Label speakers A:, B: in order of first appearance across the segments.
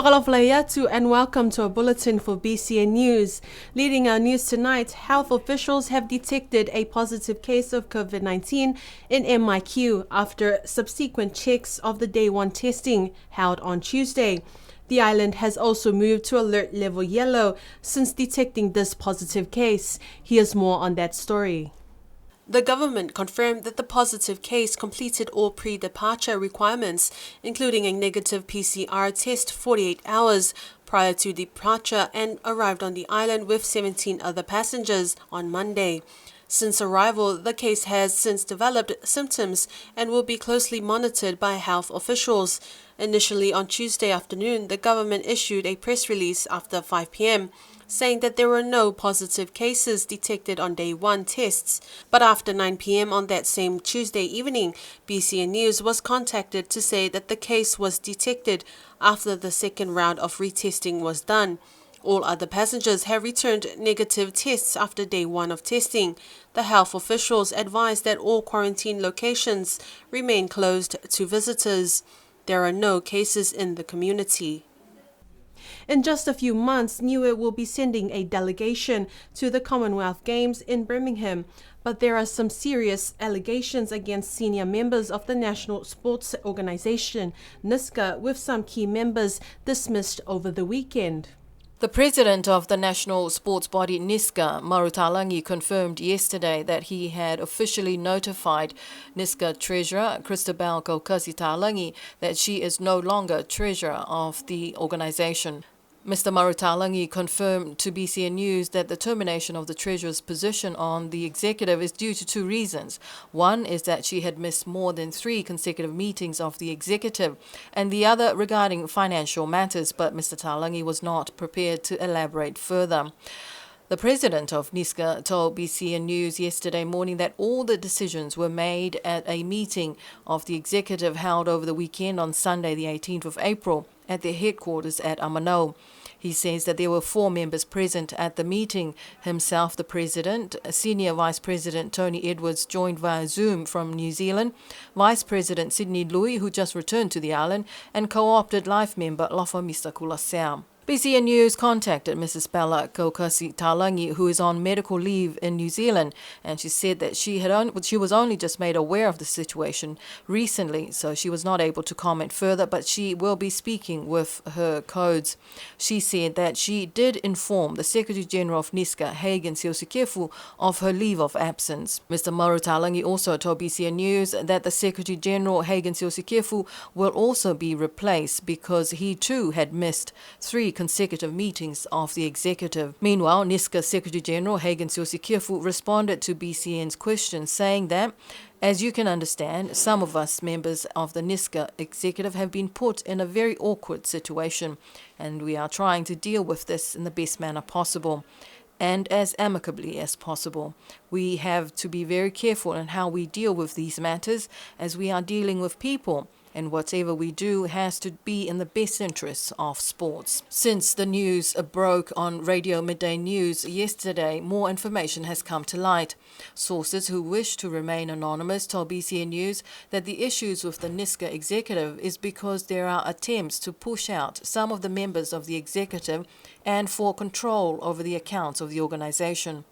A: Whakalawalayatu and welcome to a bulletin for BCN News. Leading our news tonight, health officials have detected a positive case of COVID-19 in MIQ after subsequent checks of the day one testing held on Tuesday. The island has also moved to alert level yellow since detecting this positive case. Here's more on that story. The government confirmed that the positive case completed all pre-departure requirements, including a negative PCR test 48 hours prior to departure, and arrived on the island with 17 other passengers on Monday. Since arrival, the case has since developed symptoms and will be closely monitored by health officials. Initially on Tuesday afternoon, the government issued a press release after 5 p.m. saying that there were no positive cases detected on day one tests. But after 9 p.m. on that same Tuesday evening, BCN News was contacted to say that the case was detected after the second round of retesting was done. All other passengers have returned negative tests after day one of testing. The health officials advised that all quarantine locations remain closed to visitors. There are no cases in the community. In just a few months, Niue will be sending a delegation to the Commonwealth Games in Birmingham, but there are some serious allegations against senior members of the National Sports Organisation, NISCA, with some key members dismissed over the weekend.
B: The president of the national sports body NISCA, Marutalangi, confirmed yesterday that he had officially notified NISCA treasurer Christabel Kaukasi-Talangi that she is no longer treasurer of the organisation. Mr. Marutalangi confirmed to BCN News that the termination of the treasurer's position on the executive is due to two reasons. One is that she had missed more than 3 consecutive meetings of the executive, and the other regarding financial matters, but Mr. Talangi was not prepared to elaborate further. The president of NISCA told BCN News yesterday morning that all the decisions were made at a meeting of the executive held over the weekend on Sunday, the 18th of April, at their headquarters at Amano. He says that there were 4 members present at the meeting. Himself, the president, Senior Vice President Tony Edwards joined via Zoom from New Zealand, Vice President Sydney Lui, who just returned to the island, and co-opted life member Lofomista Kulasea. BCN News contacted Mrs. Bella Kaukasi-Talangi, who is on medical leave in New Zealand, and she said that she was only just made aware of the situation recently, so she was not able to comment further, but she will be speaking with her codes. She said that she did inform the Secretary General of NISCA, Hagan Siosikefu, of her leave of absence. Mr. Marutalangi also told BCN News that the Secretary General, Hagan Siosikefu, will also be replaced because he too had missed 3 consecutive meetings of the executive. Meanwhile, NISCA Secretary General Hagan Siosikefu responded to BCN's question, saying that, as you can understand, some of us members of the NISCA executive have been put in a very awkward situation, and we are trying to deal with this in the best manner possible and as amicably as possible. We have to be very careful in how we deal with these matters, as we are dealing with people, and whatever we do has to be in the best interests of sports. Since the news broke on Radio Midday News yesterday, more information has come to light. Sources who wish to remain anonymous told BCN News that the issues with the NISCA executive is because there are attempts to push out some of the members of the executive and for control over the accounts of the organisation.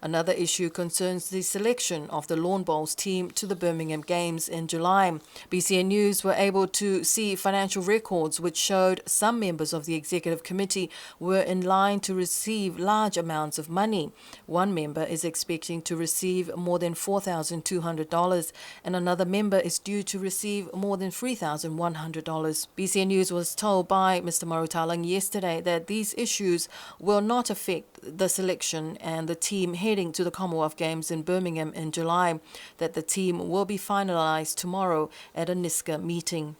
B: Another issue concerns the selection of the Lawn Bowls team to the Birmingham Games in July. BCN News were able to see financial records which showed some members of the executive committee were in line to receive large amounts of money. One member is expecting to receive more than $4,200 and another member is due to receive more than $3,100. BCN News was told by Mr. Marutalangi yesterday that these issues will not affect the selection and the team heading to the Commonwealth Games in Birmingham in July, that the team will be finalized tomorrow at a NISCA meeting.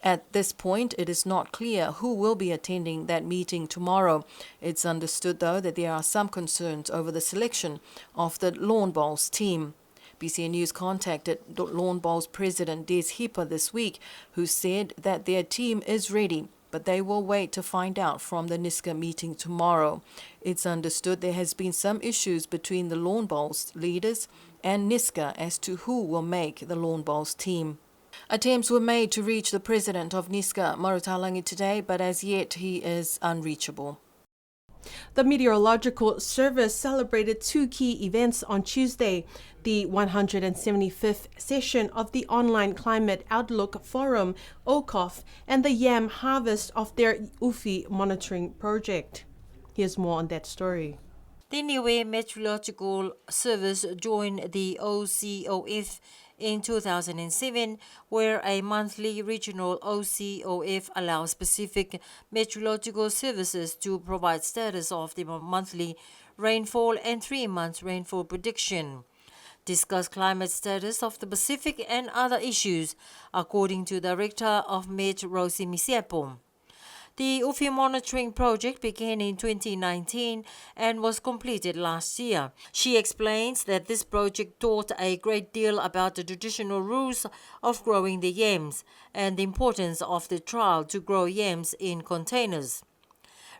B: At this point, it is not clear who will be attending that meeting tomorrow. It's understood, though, that there are some concerns over the selection of the Lawn Bowls team. BCN News contacted Lawn Bowls President Des Hipper this week, who said that their team is ready, but they will wait to find out from the NISCA meeting tomorrow. It's understood there has been some issues between the Lawn Bowls leaders and NISCA as to who will make the Lawn Bowls team. Attempts were made to reach the president of Niska, Marutalangi, today, but as yet he is unreachable.
A: The Meteorological Service celebrated two key events on Tuesday: the 175th session of the Online Climate Outlook Forum, OCOF, and the yam harvest of their Ufi monitoring project. Here's more on that story.
C: The Niue Meteorological Service joined the OCOF in 2007, where a monthly regional OCOF allows specific meteorological services to provide status of the monthly rainfall and 3-month rainfall prediction, discuss climate status of the Pacific and other issues, according to Director of Met Rosie Misiepo. The UFI monitoring project began in 2019 and was completed last year. She explains that this project taught a great deal about the traditional rules of growing the yams and the importance of the trial to grow yams in containers.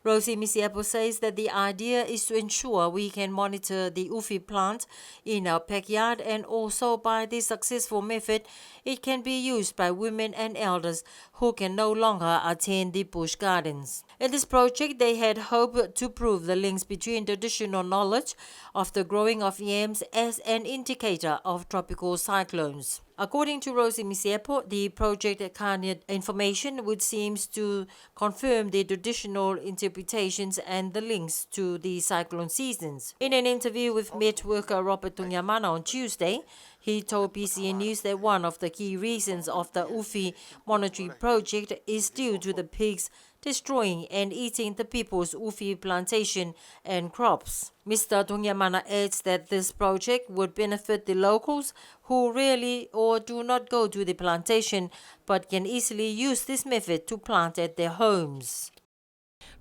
C: Rosie Misiepo says that the idea is to ensure we can monitor the UFI plant in our backyard, and also by this successful method, it can be used by women and elders who can no longer attend the bush gardens. In this project, they had hoped to prove the links between traditional knowledge of the growing of yams as an indicator of tropical cyclones. According to Rosie Misiepo, the project garnered information which seems to confirm the traditional interpretations and the links to the cyclone seasons. In an interview with Met worker Robert Tunyamana on Tuesday, he told PCN News that one of the key reasons of the UFI monitoring project is due to the pigs destroying and eating the people's UFI plantation and crops. Mr. Tunyamana adds that this project would benefit the locals who rarely or do not go to the plantation but can easily use this method to plant at their homes.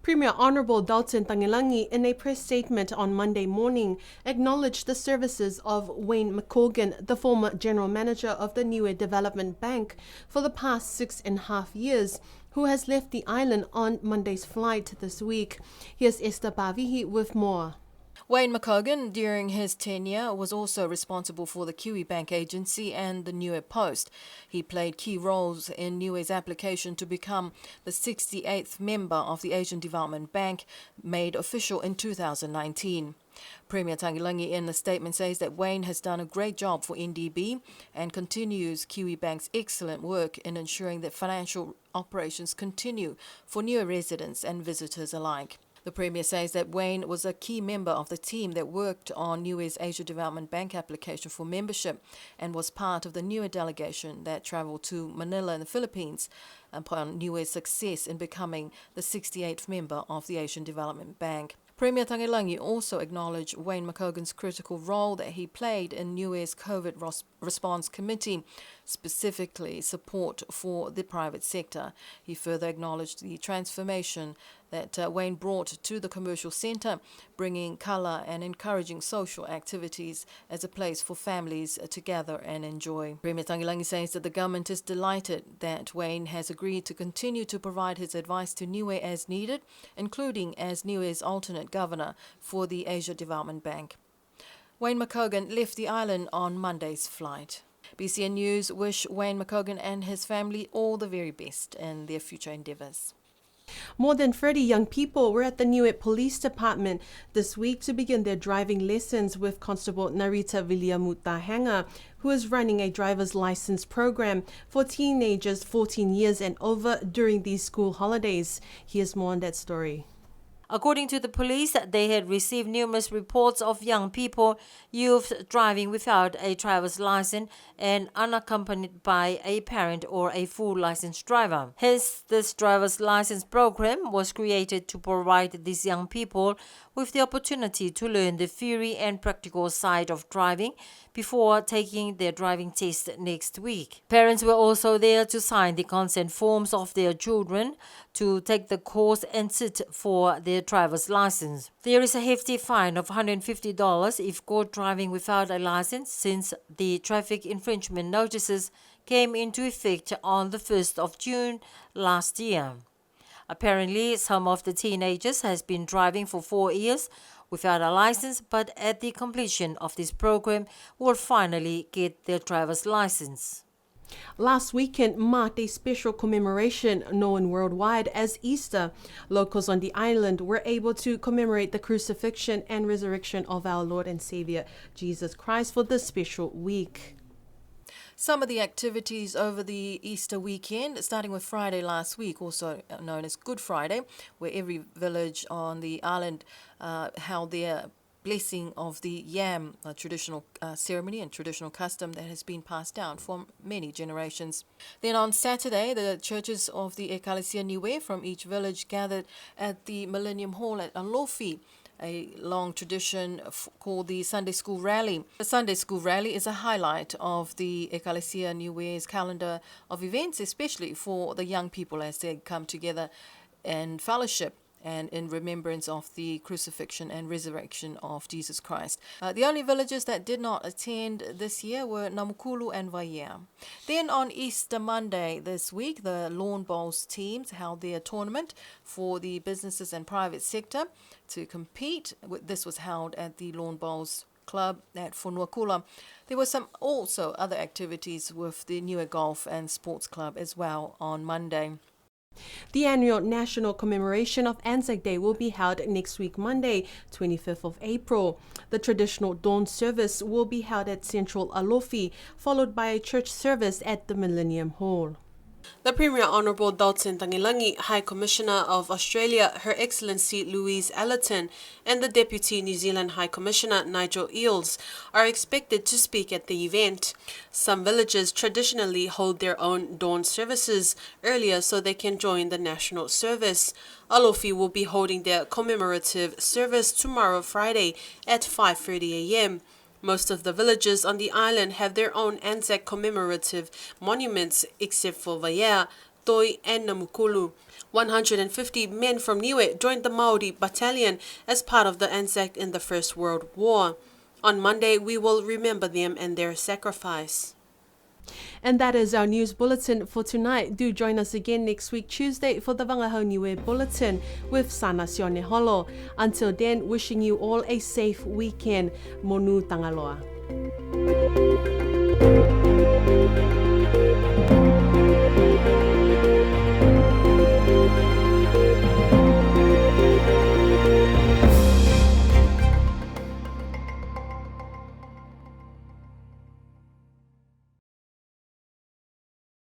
A: Premier Honourable Dalton Tangilangi, in a press statement on Monday morning, acknowledged the services of Wayne McCorgan, the former General Manager of the Niue Development Bank, for the past 6.5 years, who has left the island on Monday's flight this week. Here's Esther Pavihi with more.
B: Wayne McCorgan, during his tenure, was also responsible for the Kiwi Bank Agency and the Niue Post. He played key roles in Niue's application to become the 68th member of the Asian Development Bank, made official in 2019. Premier Tangilangi in a statement says that Wayne has done a great job for NDB and continues Kiwi Bank's excellent work in ensuring that financial operations continue for Niue residents and visitors alike. The Premier says that Wayne was a key member of the team that worked on Niue's Asia Development Bank application for membership and was part of the Niue delegation that travelled to Manila in the Philippines upon Niue's success in becoming the 68th member of the Asian Development Bank. Premier Tangilangi also acknowledged Wayne McCorgan's critical role that he played in Niue's COVID response committee, specifically support for the private sector. He further acknowledged the transformation that Wayne brought to the commercial centre, bringing colour and encouraging social activities as a place for families to gather and enjoy. Premier Tangilangi says that the government is delighted that Wayne has agreed to continue to provide his advice to Niue as needed, including as Niue's alternate governor for the Asia Development Bank. Wayne McCorgan left the island on Monday's flight. BCN News wish Wayne McCorgan and his family all the very best in their future endeavours.
A: More than 30 young people were at the Niue Police Department this week to begin their driving lessons with Constable Narita Viliamutahanga, who is running a driver's license program for teenagers 14 years and over during these school holidays. Here's more on that story.
C: According to the police, they had received numerous reports of young people, youth driving without a driver's license and unaccompanied by a parent or a full licensed driver. Hence, this driver's license program was created to provide these young people with the opportunity to learn the theory and practical side of driving before taking their driving test next week. Parents were also there to sign the consent forms of their children to take the course and sit for their driver's license. There is a hefty fine of $150 if caught driving without a license, since the traffic infringement notices came into effect on the 1st of June last year. Apparently, some of the teenagers has been driving for 4 years without a license, but at the completion of this program will finally get their driver's license.
A: Last weekend marked a special commemoration known worldwide as Easter. Locals on the island were able to commemorate the crucifixion and resurrection of our Lord and Savior, Jesus Christ, for this special week.
B: Some of the activities over the Easter weekend, starting with Friday last week, also known as Good Friday, where every village on the island held their blessing of the yam, a traditional ceremony and traditional custom that has been passed down for many generations. Then on Saturday, the churches of the Ecclesia Niue from each village gathered at the Millennium Hall at Alofi, a long tradition called the Sunday School Rally. The Sunday School Rally is a highlight of the Ecclesia Niue's calendar of events, especially for the young people as they come together and fellowship and in remembrance of the crucifixion and resurrection of Jesus Christ. The only villages that did not attend this year were Namukulu and Vaea. Then on Easter Monday this week, the Lawn Bowls teams held their tournament for the businesses and private sector to compete. This was held at the Lawn Bowls Club at Fonuakula. There were some also other activities with the Niue Golf and Sports Club as well on Monday.
A: The annual national commemoration of Anzac Day will be held next week, Monday, 25th of April. The traditional dawn service will be held at Central Alofi, followed by a church service at the Millennium Hall. The Premier Honourable Dalton Tangilangi, High Commissioner of Australia, Her Excellency Louise Allerton, and the Deputy New Zealand High Commissioner Nigel Eales are expected to speak at the event. Some villages traditionally hold their own dawn services earlier so they can join the national service. Alofi will be holding their commemorative service tomorrow, Friday, at 5:30 a.m. Most of the villages on the island have their own Anzac commemorative monuments except for Vaea, Toi and Namukulu. 150 men from Niue joined the Maori battalion as part of the Anzac in the First World War. On Monday, we will remember them and their sacrifice. And that is our news bulletin for tonight. Do join us again next week, Tuesday, for the Wangahau Niue Bulletin with Sana Sione Holo. Until then, wishing you all a safe weekend. Monu Tangaloa.